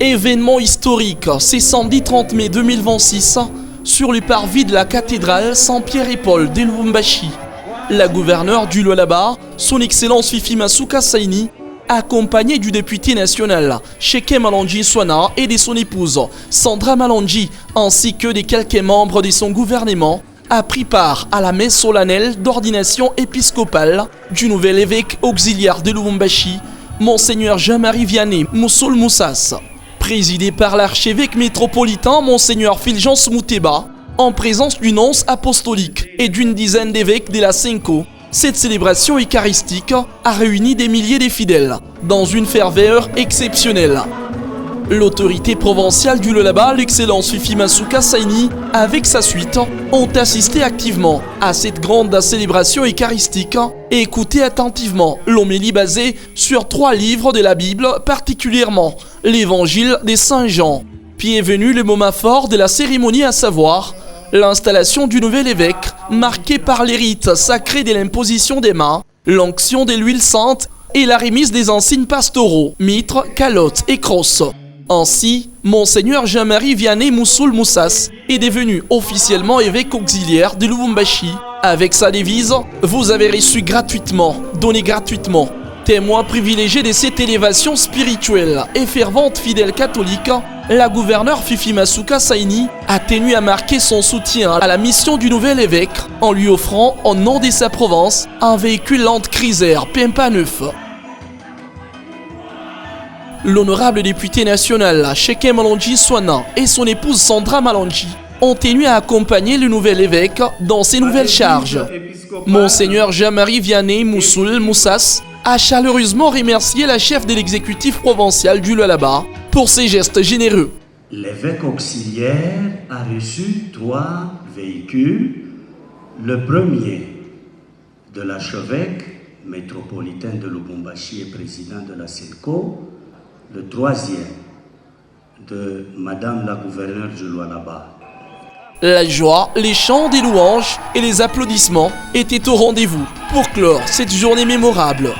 Événement historique, c'est samedi 30 mai 2026, sur le parvis de la cathédrale Saint-Pierre-et-Paul de Lubumbashi. La gouverneure du Lualaba, son excellence Fifi Masuka Saini, accompagnée du député national Sheke Malonji Swana et de son épouse Sandra Malonji, ainsi que des quelques membres de son gouvernement, a pris part à la messe solennelle d'ordination épiscopale du nouvel évêque auxiliaire de Lubumbashi, Monseigneur Jean-Marie Vianney Moussoul Moussas, présidé par l'archevêque métropolitain Monseigneur Fulgence Mouteba, en présence du nonce apostolique et d'une dizaine d'évêques de la Senko. Cette célébration eucharistique a réuni des milliers de fidèles dans une ferveur exceptionnelle. L'autorité provinciale du Lualaba, l'excellence Fifi Masuka Saini, avec sa suite, ont assisté activement à cette grande célébration eucharistique et écouté attentivement l'homélie basée sur 3 livres de la Bible, particulièrement l'évangile de Saint Jean. Puis est venu le moment fort de la cérémonie, à savoir l'installation du nouvel évêque, marqué par les rites sacrés de l'imposition des mains, l'onction de l'huile sainte et la remise des insignes pastoraux, mitres, calottes et crosses. Ainsi, Monseigneur Jean-Marie Vianney Moussoul Moussas est devenu officiellement évêque auxiliaire de Lubumbashi. Avec sa devise « Vous avez reçu gratuitement, donné gratuitement ». Témoin privilégié de cette élévation spirituelle et fervente fidèle catholique, la gouverneure Fifi Masuka Saini a tenu à marquer son soutien à la mission du nouvel évêque en lui offrant, au nom de sa province, un véhicule Land Cruiser Pempa 9. L'honorable député national Sheke Malonji Swana et son épouse Sandra Malonji ont tenu à accompagner le nouvel évêque dans ses nouvelles charges. Monseigneur Jean-Marie Vianney Moussoul Moussas a chaleureusement remercié la chef de l'exécutif provincial du Lualaba pour ses gestes généreux. L'évêque auxiliaire a reçu 3 véhicules. Le premier de l'archevêque métropolitain de Lubumbashi et président de la Senko. Le 3e de Madame la gouverneure du Lualaba. La joie, les chants des louanges et les applaudissements étaient au rendez-vous pour clore cette journée mémorable.